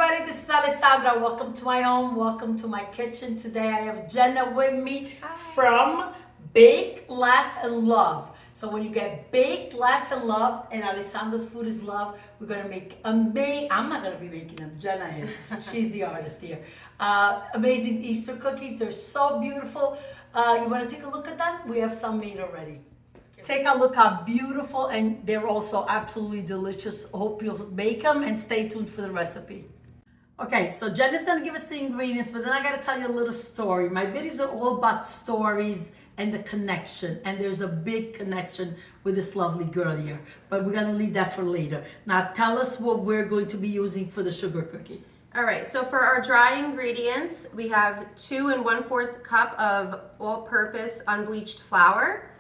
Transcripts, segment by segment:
everybody, this is Alessandra. Welcome to my home, welcome to my kitchen. Today I have Jenna with me from Bake, Laugh, and Love. So when you get Bake, Laugh, and Love, and Alessandra's food is love, we're gonna make amazing, I'm not gonna be making them, Jenna is. She's the artist here. Amazing Easter cookies, they're so beautiful. You wanna take a look at them? We have some made already. Take a look how beautiful, and they're also absolutely delicious. Hope you'll make them and stay tuned for the recipe. Okay, so Jenna's gonna give us the ingredients, but then I gotta tell you a little story. My videos are all about stories and the connection, and there's a big connection with this lovely girl here, but we're gonna leave that for later. Now tell us what we're going to be using for the sugar cookie. All right, so for our dry ingredients, we have 2 1/4 cup of all-purpose unbleached flour.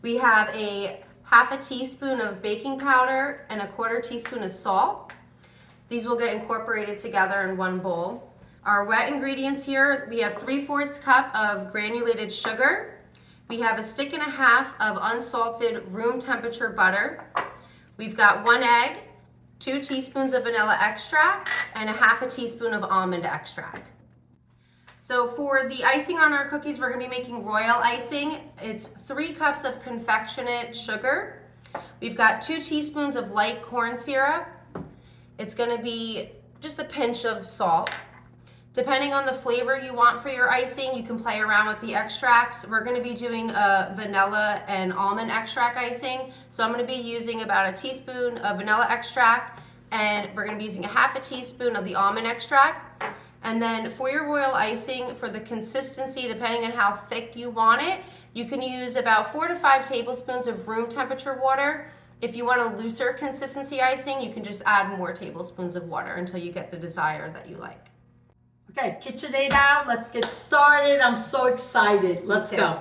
We have a 1/2 teaspoon of baking powder and a 1/4 teaspoon of salt. These will get incorporated together in one bowl. Our wet ingredients here, we have 3/4 cup of granulated sugar. We have a 1.5 sticks of unsalted room temperature butter. We've got 1 egg, 2 teaspoons of vanilla extract, and a 1/2 teaspoon of almond extract. So for the icing on our cookies, we're gonna be making royal icing. It's 3 cups of confectionate sugar. We've got 2 teaspoons of light corn syrup. It's gonna be just a pinch of salt. Depending on the flavor you want for your icing, you can play around with the extracts. We're gonna be doing a vanilla and almond extract icing. So I'm gonna be using about a teaspoon of vanilla extract, and we're gonna be using a 1/2 teaspoon of the almond extract. And then for your royal icing, for the consistency, depending on how thick you want it, you can use about 4 to 5 tablespoons of room temperature water. If you want a looser consistency icing, you can just add more tablespoons of water until you get the desired that you like. Okay, KitchenAid out, let's get started. I'm so excited, let's go.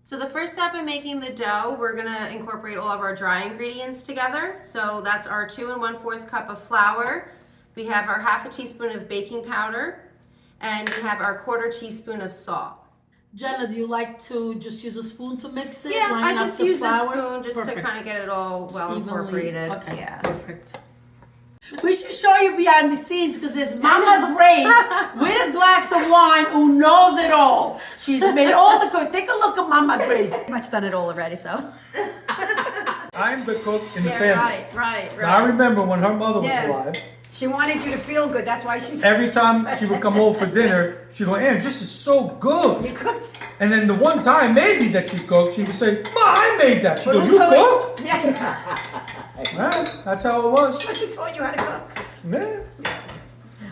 So the first step in making the dough, we're gonna incorporate all of our dry ingredients together. So that's our 2 1/4 cup of flour. We have our 1/2 teaspoon of baking powder, and we have our 1/4 teaspoon of salt. Jenna, do you like to just use a spoon to mix it? Yeah, I line up just the use flour? a spoon just Perfect. to kind of get it all well incorporated. Okay, Yeah. perfect. We should show you behind the scenes because there's Mama Grace with a glass of wine who knows it all. She's made all the cook. Take a look at Mama Grace. Pretty much done it all already, so. I'm the cook in the family. Right. Now I remember when her mother was alive, She wanted you to feel good, that's why she said. every time she would come over for dinner, she'd go, Ann, this is so You good. cooked. And then the one time maybe that she cooked, she would say, Ma, I made that. She But goes, who you told cook? Yeah. Right, that's how it was. But she taught you how to cook. Yeah.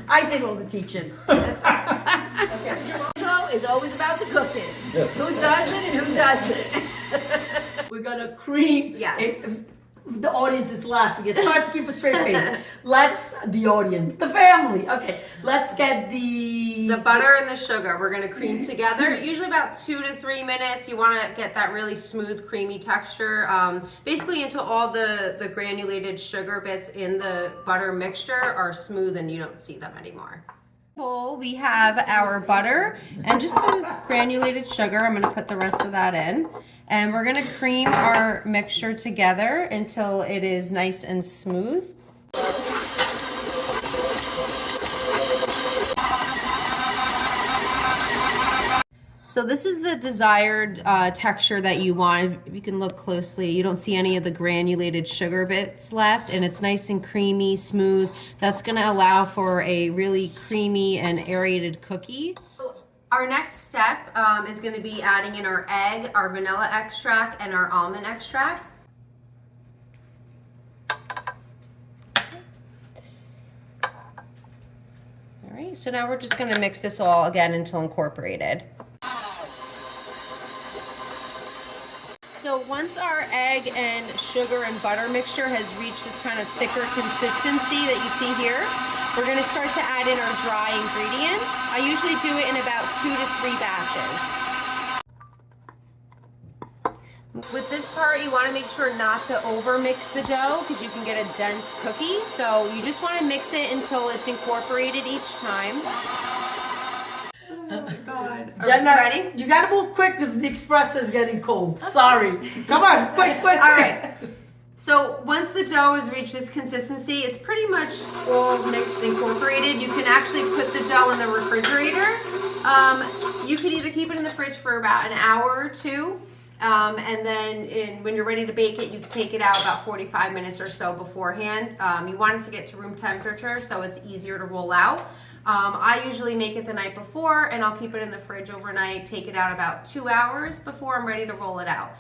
I did all the teaching. That's it. Okay. Show is always about the cooking. Who does it and who doesn't. We're gonna cream. Yes. The audience is laughing. It's hard to keep a straight face. The audience, the family. Okay, let's get the butter and the sugar, we're gonna cream together. Usually about 2 to 3 minutes. You wanna get that really smooth, creamy texture. Basically until all the granulated sugar bits in the butter mixture are smooth and you don't see them anymore. Bowl, we have our butter and just the granulated sugar. I'm gonna put the rest of that in. And we're gonna cream our mixture together until it is nice and smooth. So this is the desired texture that you want. If you can look closely, you don't see any of the granulated sugar bits left, and it's nice and creamy, smooth. That's gonna allow for a really creamy and aerated cookie. Our next step is gonna be adding in our egg, our vanilla extract, and our almond extract. All right, so now we're just gonna mix this all again until incorporated. So once our egg and sugar and butter mixture has reached this kind of thicker consistency that you see here, we're gonna start to add in our dry ingredients. I usually do it in about 2 to 3 batches. With this part, you wanna make sure not to over mix the dough because you can get a dense cookie. So you just wanna mix it until it's incorporated each time. Oh my God. Jenna, ready? You gotta move quick because the espresso is getting cold. Sorry. Come on, quick. All right. So once the dough has reached this consistency, it's pretty much all mixed and incorporated. You can actually put the dough in the refrigerator. You can either keep it in the fridge for about an hour or two, and then when you're ready to bake it, you can take it out about 45 minutes or so beforehand. You want it to get to room temperature so it's easier to roll out. I usually make it the night before, and I'll keep it in the fridge overnight, take it out about 2 hours before I'm ready to roll it out.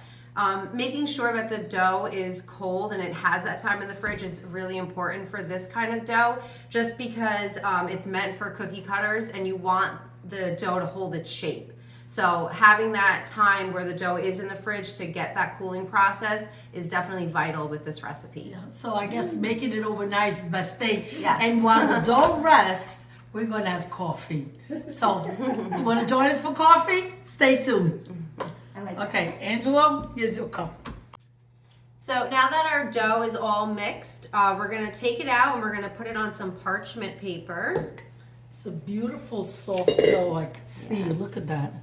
Making sure that the dough is cold and it has that time in the fridge is really important for this kind of dough, just because it's meant for cookie cutters and you want the dough to hold its shape. So having that time where the dough is in the fridge to get that cooling process is definitely vital with this recipe. Yeah, so I guess making it overnight is the best thing. Yes. And while the dough rests, we're gonna have coffee. So, you wanna join us for coffee? Stay tuned. Okay, Angelo, here's your cup. So now that our dough is all mixed, we're gonna take it out and we're gonna put it on some parchment paper. It's a beautiful soft dough, I can see. Yes. Look at that.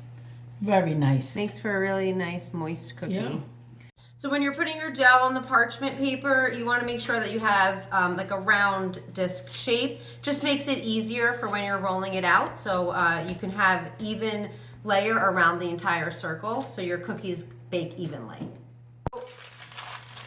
Very nice. Makes for a really nice moist cookie. Yeah. So when you're putting your dough on the parchment paper, you want to make sure that you have like a round disc shape. Just makes it easier for when you're rolling it out. So you can have even layer around the entire circle so your cookies bake evenly.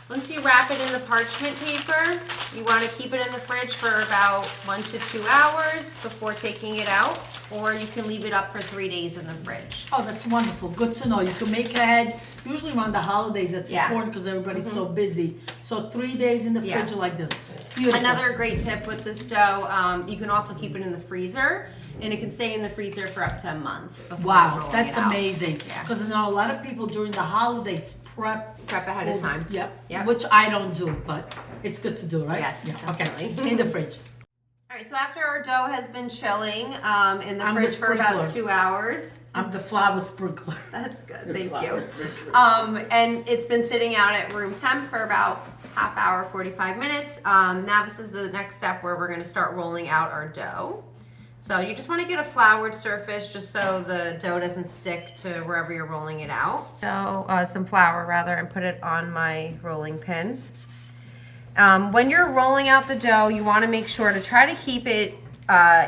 Once you wrap it in the parchment paper, you want to keep it in the fridge for about 1 to 2 hours before taking it out, or you can leave it up for 3 days in the fridge. Oh, that's wonderful. Good to know. You can make ahead. Usually around the holidays, that's Yeah. important because everybody's so busy. So 3 days in the Yeah. fridge like this. Beautiful. Another great tip with this dough, you can also keep it in the freezer, and it can stay in the freezer for up to a month. before Wow, rolling that's it out. amazing. Yeah. Because I know a lot of people during the holidays prep. Prep ahead of time. Yep. Yep. Which I don't do, but it's good to do, right? Yes, Yeah. Okay. definitely. In the fridge. All right, so after our dough has been chilling in the I'm the fridge for about sprinkler. 2 hours. I'm the flour sprinkler. That's good, thank you. And it's been sitting out at room temp for about half hour, 45 minutes. Now this is the next step where we're gonna start rolling out our dough. So you just wanna get a floured surface just so the dough doesn't stick to wherever you're rolling it out. So some flour rather, and put it on my rolling pin. When you're rolling out the dough, you wanna make sure to try to keep it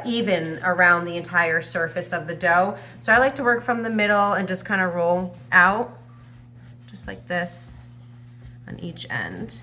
even around the entire surface of the dough. So I like to work from the middle and just kind of roll out, just like this on each end.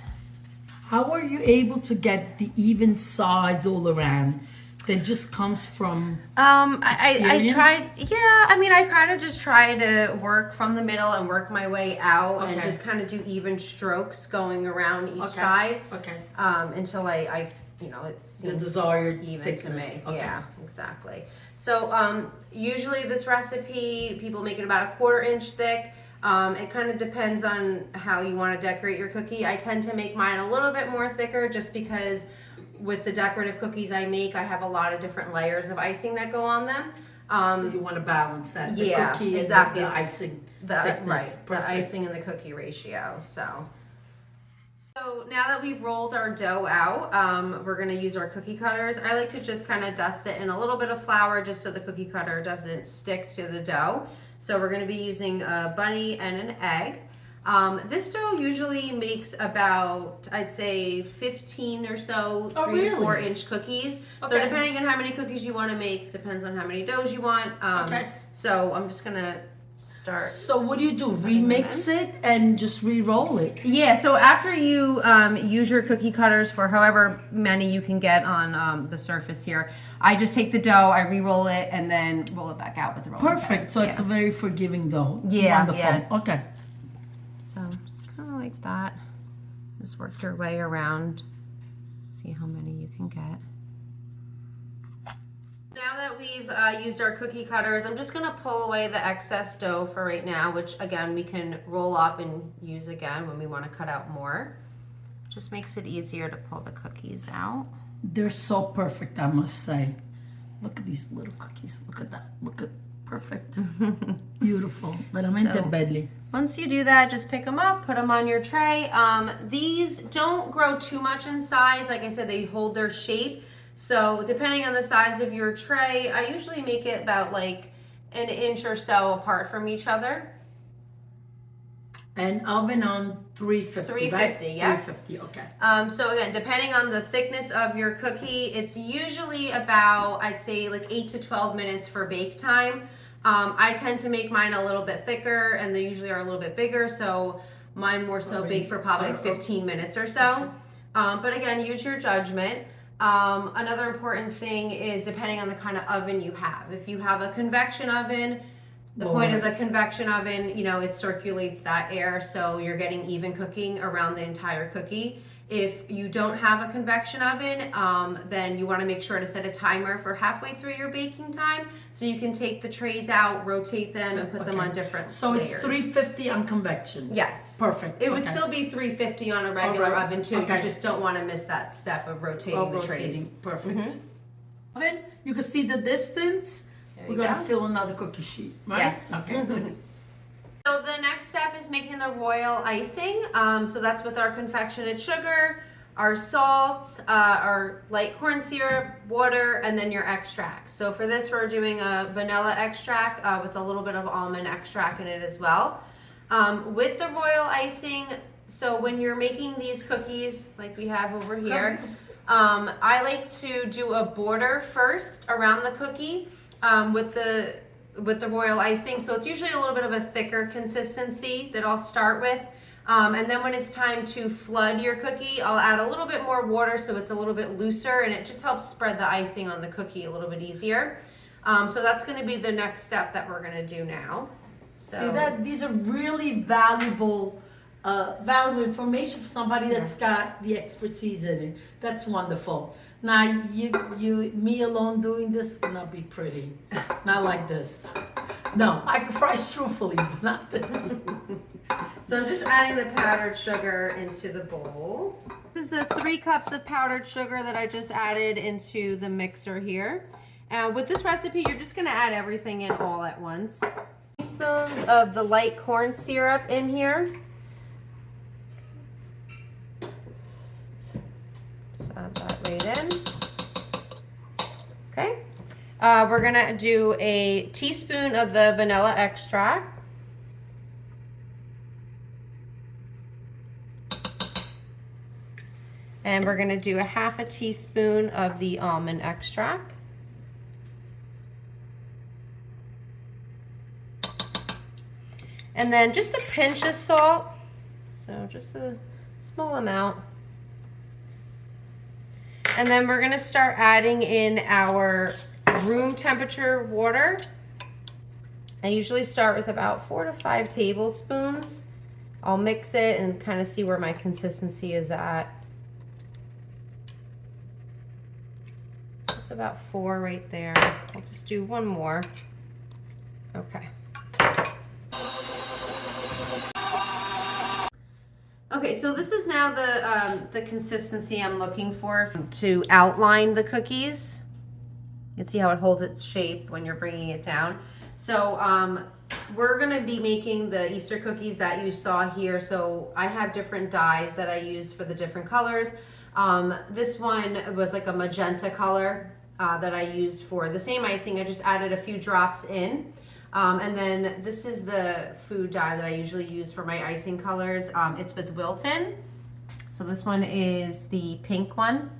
How are you able to get the even sides all around? That just comes from I experience? tried, yeah, I mean, I kind of just try to work from the middle and work my way out and Okay. just kind of do even strokes going around each Okay. side Okay. Until I you know, it The seems desired even thickness. to me. Okay. Yeah, exactly. So usually this recipe, people make it about a 1/4 inch thick. It kind of depends on how you want to decorate your cookie. I tend to make mine a little bit more thicker just because with the decorative cookies I make, I have a lot of different layers of icing that go on them. So you want to balance that. The yeah, cookie exactly. and the icing The, thickness. right, the Perfect. icing and the cookie ratio. So now that we've rolled our dough out, we're gonna use our cookie cutters. I like to just kind of dust it in a little bit of flour just so the cookie cutter doesn't stick to the dough. So we're gonna be using a bunny and an egg. This dough usually makes about, I'd say 15 or so, Oh, 3 to really? 4 inch cookies. So Okay. depending on how many cookies you wanna make, depends on how many doughs you want. Okay. So I'm just gonna start. So what do? Remix it and just re-roll it? Yeah, so after you use your cookie cutters for however many you can get on the surface here, I just take the dough, I re-roll it, and then roll it back out with the rolling pin. Perfect. So it's a very forgiving dough. Yeah, Wonderful. yeah. Okay. So just kind of like that. Just work your way around. See how many you can get. Now that we've used our cookie cutters, I'm just gonna pull away the excess dough for right now, which again, we can roll up and use again when we wanna cut out more. Just makes it easier to pull the cookies out. They're so perfect, I must say. Look at these little cookies. Look at that. Look at perfect. Beautiful. Veramente So- belli. Once you do that, just pick them up, put them on your tray. These don't grow too much in size. Like I said, they hold their shape. So depending on the size of your tray, I usually make it about like 1 inch or so apart from each other. And oven on 350, 350, right? yeah. 350, okay. So again, depending on the thickness of your cookie, it's usually about, I'd say like 8 to 12 minutes for bake time. I tend to make mine a little bit thicker, and they usually are a little bit bigger, so mine more so bake for probably like 15 minutes or so. Okay. But again, use your judgment. Another important thing is depending on the kind of oven you have. If you have a convection oven, the point of the convection oven, you know, it circulates that air, so you're getting even cooking around the entire cookie. If you don't have a convection oven, then you want to make sure to set a timer for halfway through your baking time, so you can take the trays out, rotate them, and put them on different So layers. it's 350 on convection? Yes. Perfect. It would still be 350 on a regular oven too. Okay. You just don't want to miss that step of rotating the trays. Perfect. Oven, you can see the distance. There We're you gonna go. fill another cookie sheet, right? Yes. Okay, good. So the next step is making the royal icing. So that's with our confectionate sugar, our salt, our light corn syrup, water, and then your extract. So for this, we're doing a vanilla extract with a little bit of almond extract in it as well. With the royal icing, so when you're making these cookies, like we have over here, I like to do a border first around the cookie with the royal icing. So it's usually a little bit of a thicker consistency that I'll start with. And then when it's time to flood your cookie, I'll add a little bit more water so it's a little bit looser, and it just helps spread the icing on the cookie a little bit easier. So that's going to be the next step that we're going to do now. So, See that? These are really valuable information for somebody that's got the expertise in it. That's wonderful. Now, me alone doing this would not be pretty. Not like this. No, I could fry truthfully, but not this. So I'm just adding the powdered sugar into the bowl. This is the 3 cups of powdered sugar that I just added into the mixer here. With this recipe, you're just gonna add everything in all at once. Teaspoons of the light corn syrup in here. Just add that right in. Okay. We're gonna do a teaspoon of the vanilla extract. And we're gonna do a half a teaspoon of the almond extract. And then just a pinch of salt. So just a small amount. And then we're gonna start adding in our room temperature water. I usually start with about 4 to 5 tablespoons. I'll mix it and kind of see where my consistency is at. That's about 4 right there. I'll just do 1 more. Okay. Okay, so this is now the consistency I'm looking for to outline the cookies. You can see how it holds its shape when you're bringing it down. So we're gonna be making the Easter cookies that you saw here. So I have different dyes that I use for the different colors. This one was like a magenta color that I used for the same icing. I just added a few drops in. And then this is the food dye that I usually use for my icing colors. It's with Wilton. So this one is the pink one.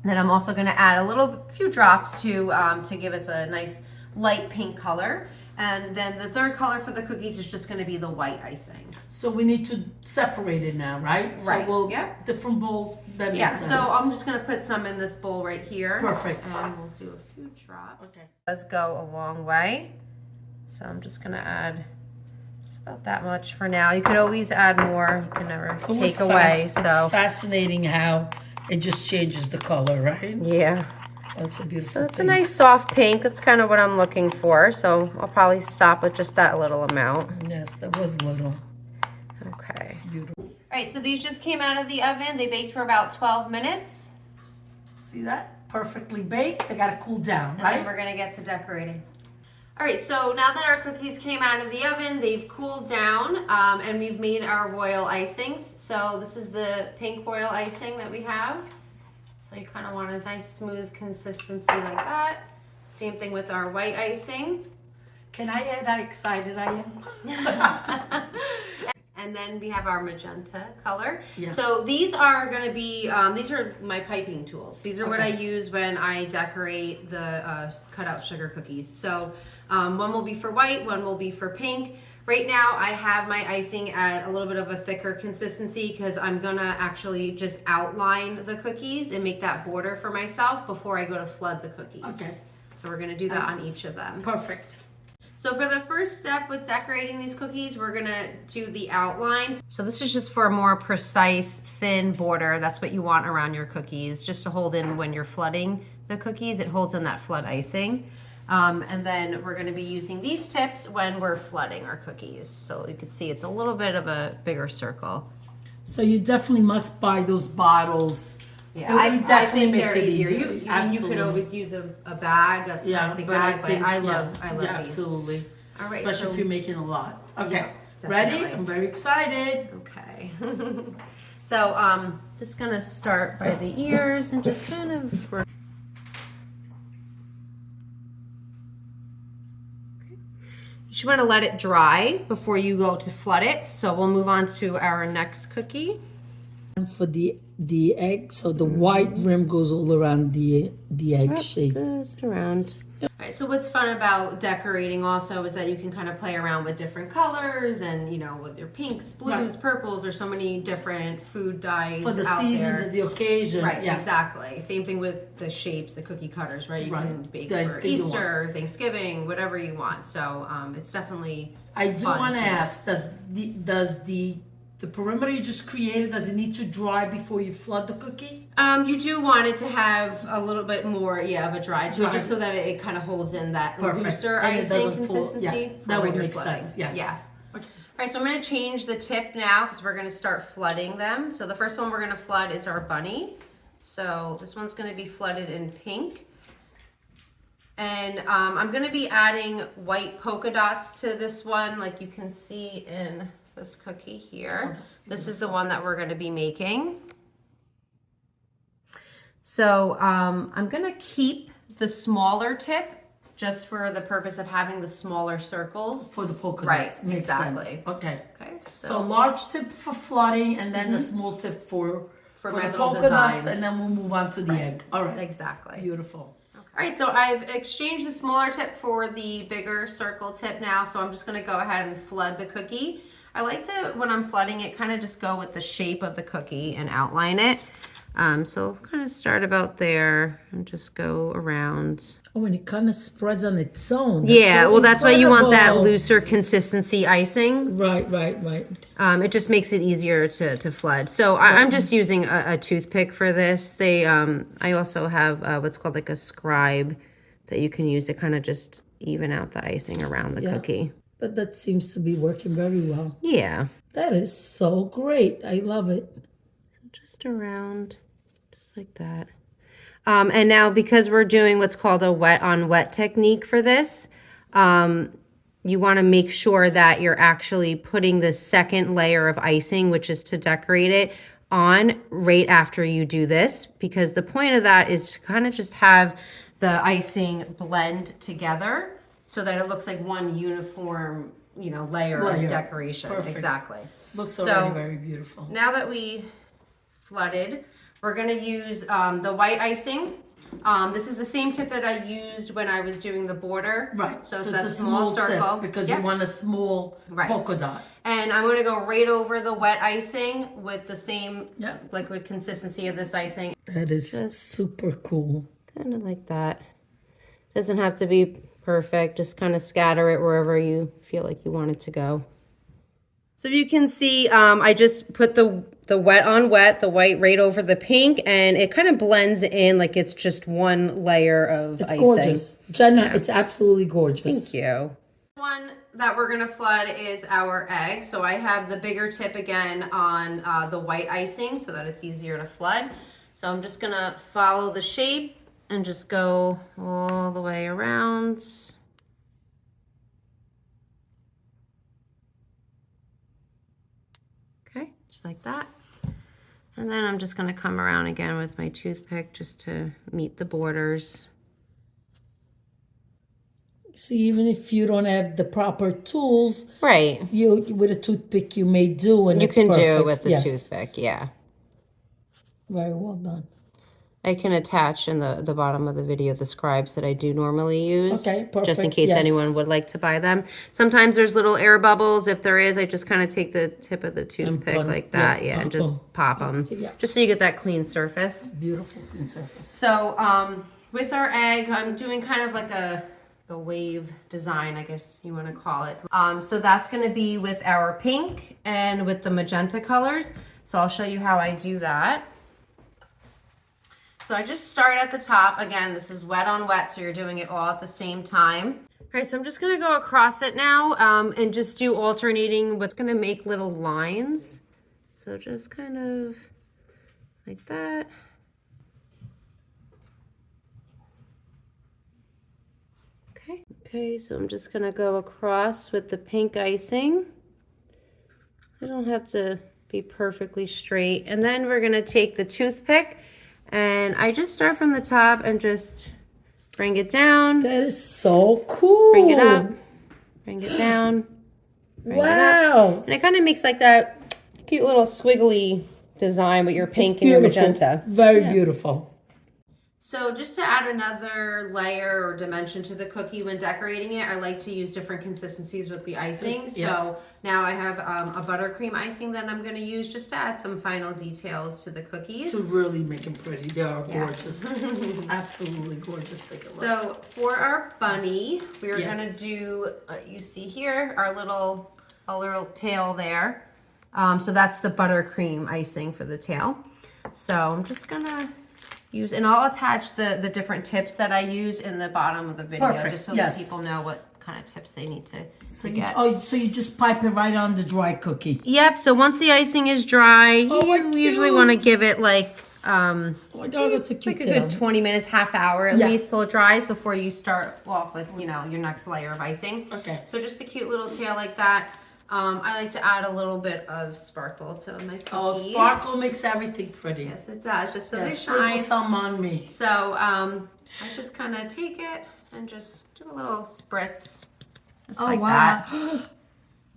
And then I'm also gonna add a few drops to give us a nice light pink color. And then the third color for the cookies is just gonna be the white icing. So we need to separate it now, right? Right, So we'll, yep. different bowls, that makes Yeah, sense. so I'm just gonna put some in this bowl right here. Perfect. And we'll do a few drops. Okay. Does go a long way. So I'm just gonna add just about that much for now. You could always add more, you can never take away, It's so. fascinating how it just changes the color, right? Yeah, That's a beautiful so it's a thing. nice soft pink. That's kind of what I'm looking for. So I'll probably stop with just that little amount. Yes, that was little. Okay. Beautiful. All right, so these just came out of the oven. They baked for about 12 minutes. See that? Perfectly baked. They gotta cool down, And right? then we're gonna get to decorating. All right, so now that our cookies came out of the oven, they've cooled down, and we've made our royal icings. So this is the pink royal icing that we have. So you kind of want a nice smooth consistency like that. Same thing with our white icing. Can I add how excited I am? And And then we have our magenta color. Yeah. So these are going to be, these are my piping tools. These are what I Okay. use when I decorate the cutout sugar cookies. So one will be for white, one will be for pink. Right now I have my icing at a little bit of a thicker consistency because I'm going to actually just outline the cookies and make that border for myself before I go to flood the cookies. Okay. So we're going to do that on each of them. Perfect. So for the first step with decorating these cookies, we're gonna do the outlines. So this is just for a more precise, thin border. That's what you want around your cookies, just to hold in when you're flooding the cookies. It holds in that flood icing. And then we're gonna be using these tips when we're flooding our cookies. So you can see it's a little bit of a bigger circle. So you definitely must buy those bottles. Yeah, It I definitely think makes they're it easier. easier. You Absolutely. can always use a bag, a plastic bag, but I love yeah, these. absolutely. All right, Especially so- if you're making a lot. Okay, Yeah, ready? definitely. I'm very excited. Okay. So just gonna start by the ears and just kind of work. You should want to let it dry before you go to flood it. So we'll move on to our next cookie. For the egg, so the white rim goes all around the egg shape. Just around. All right, so what's fun about decorating also is that you can kind of play around with different colors and, you know, with your pinks, blues, Right. purples. There's so many different food dyes For the out seasons there. of the occasion. Right, Yeah. exactly. Same thing with the shapes, the cookie cutters, right? You Right. can bake The for thing you Easter, Thanksgiving, whatever you want. So it's definitely I do fun want to to- ask, does the perimeter you just created, does it need to dry before you flood the cookie? You do want it to have a little bit more, of a dry to it, Dry. just so that it kind of holds in that Perfect. looser And it icing doesn't fall- consistency. yeah, for that when would you're make flooding. sense, yes. Yeah. Okay. All right, so I'm going to change the tip now because we're going to start flooding them. So the first one we're going to flood is our bunny. So this one's going to be flooded in pink. And I'm going to be adding white polka dots to this one, like you can see in this cookie here. This is the one that we're going to be making. So I'm going to keep the smaller tip just for the purpose of having the smaller circles. For the polka Right, dots. Makes exactly. sense. Okay. Okay, So large tip for flooding and then the small tip for my the little polka dots, designs. and then we'll move on to the egg. All right. Exactly. Beautiful. All right, so I've exchanged the smaller tip for the bigger circle tip now, so I'm just gonna go ahead and flood the cookie. I like to, when I'm flooding it, kind of just go with the shape of the cookie and outline it. So kind of start about there and just go around. Oh, and it kind of spreads on its own. Yeah, well, that's why you want that incredible. looser consistency icing. Right. It just makes it easier to flood. So I'm just using a toothpick for this. I also have what's called like a scribe that you can use to kind of just even out the icing around the cookie. But that seems to be working very well. Yeah. That is so great. I love it. Just around, just like that. And now because we're doing what's called a wet on wet technique for this, you want to make sure that you're actually putting the second layer of icing, which is to decorate it, on right after you do this, because the point of that is to kind of just have the icing blend together so that it looks like one uniform, layer of decoration. Perfect. Exactly. Looks already very beautiful. Now that we flooded, we're going to use the white icing. This is the same tip that I used when I was doing the border. Right. So it's it's that a small circle. tip because Yep. you want a small polka dot. And I'm going to go right over the wet icing with the same Yep. liquid consistency of this icing. That is super cool. Kind of like that. Doesn't have to be perfect. Just kind of scatter it wherever you feel like you want it to go. So you can see I just put the wet on wet, the white right over the pink, and it kind of blends in like it's just one layer of It's icing. gorgeous. Jenna, it's absolutely gorgeous. Thank you. One that we're going to flood is our egg. So I have the bigger tip again on the white icing so that it's easier to flood. So I'm just going to follow the shape and just go all the way around. Okay, just like that. And then I'm just going to come around again with my toothpick just to meet the borders. See, even if you don't have the proper tools, Right. you with a toothpick you may do, and You it's can do perfect. it with the Yes. toothpick, yeah. Very well done. I can attach in the bottom of the video the scribes that I do normally use. Okay, perfect. Just in case Yes. anyone would like to buy them. Sometimes there's little air bubbles. If there is, I just kind of take the tip of the toothpick put- like that, yeah, and pop just 'em. pop them. Yeah. Just so you get that clean surface. Beautiful clean surface. So with our egg, I'm doing kind of like a wave design, I guess you want to call it. So that's going to be with our pink and with the magenta colors. So I'll show you how I do that. So I just start at the top. Again, this is wet on wet, so you're doing it all at the same time. All right, so I'm just going to go across it now and just do alternating what's going to make little lines. So just kind of like that. Okay, so I'm just gonna go across with the pink icing. I don't have to be perfectly straight. And then we're gonna take the toothpick and I just start from the top and just bring it down. That is so cool. Bring it up, bring it down, bring it up. And it kind of makes like that cute little squiggly design with your pink and your magenta. Very beautiful. So just to add another layer or dimension to the cookie when decorating it, I like to use different consistencies with the icing. Yes. So now I have a buttercream icing that I'm going to use just to add some final details to the cookies. To really make them pretty. They are gorgeous. Absolutely gorgeous. Take a look. So for our bunny, we're going to do, you see here, a little tail there. So that's the buttercream icing for the tail. So I'm just going to use, and I'll attach the different tips that I use in the bottom of the video. Perfect. Just so that people know what kind of tips they need to get. So you just pipe it right on the dry cookie. Yep, so once the icing is dry, you usually want to give it like Oh my God, that's a cute like a good 20 minutes, half hour at least till it dries before you start off with, you know, your next layer of icing. Okay. So just a cute little tail like that. I like to add a little bit of sparkle to my cookies. Oh, sparkle makes everything pretty. Yes, it does, just so they Sprinkle shine. some on me. So I just kind of take it and just do a little spritz, just like that.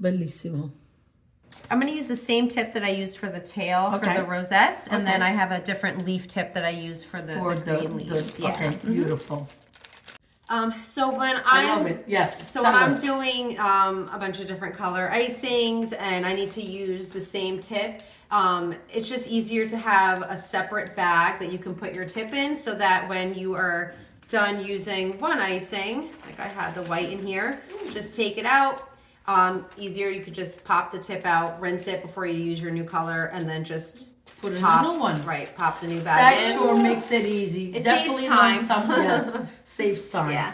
Bellissimo. I'm going to use the same tip that I used for the tail for the rosettes, and then I have a different leaf tip that I use for the green leaves. Okay, beautiful. So when I love it. Yes. So when I'm doing a bunch of different color icings and I need to use the same tip, it's just easier to have a separate bag that you can put your tip in, so that when you are done using one icing, like I had the white in here, just take it out. Easier, you could just pop the tip out, rinse it before you use your new color, and then just put in pop, a new one. Right, pop the new bag in. That sure makes it easy. It Definitely saves time. Yes, saves time. Yeah.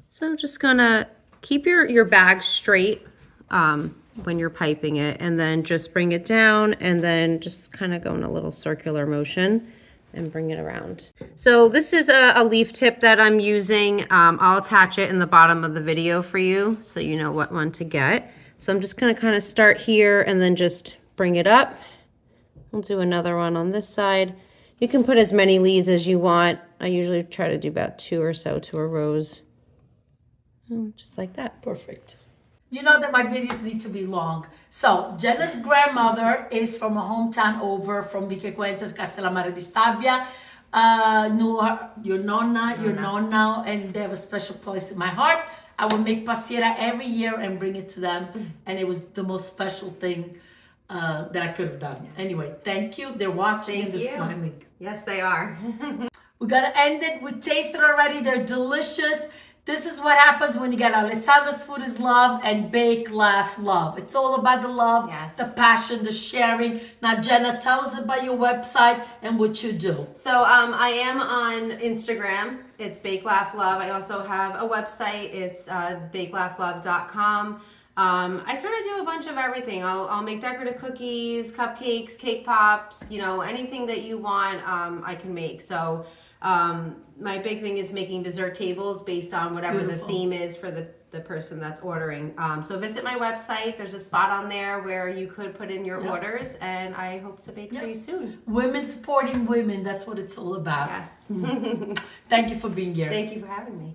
So I'm just gonna keep your bag straight when you're piping it, and then just bring it down, and then just kind of go in a little circular motion and bring it around. So this is a leaf tip that I'm using. I'll attach it in the bottom of the video for you so you know what one to get. So I'm just gonna kind of start here and then just bring it up. I'll do another one on this side. You can put as many leaves as you want. I usually try to do about 2 or so to a rose. Just like that. Perfect. You know that my videos need to be long. So, Jenna's grandmother is from a hometown over from Viche Cuentas, Castellammare di Stabia. Knew her, your nonna, and they have a special place in my heart. I would make pastiera every year and bring it to them, and it was the most special thing that I could have done. Anyway, thank you. They're watching and they're smiling. Yes, they are. We gotta end it. We tasted already. They're delicious. This is what happens when you get Alessandro's Food is Love and Bake, Laugh, Love. It's all about the love, the passion, the sharing. Now, Jenna, tell us about your website and what you do. So I am on Instagram. It's Bake, Laugh, Love. I also have a website. It's bakelaughLove.com. I kind of do a bunch of everything. I'll make decorative cookies, cupcakes, cake pops, you know, anything that you want, I can make. So my big thing is making dessert tables based on whatever the theme is for the person that's ordering. So visit my website. There's a spot on there where you could put in your orders, and I hope to bake for you soon. Women supporting women. That's what it's all about. Yes. Thank you for being here. Thank you for having me.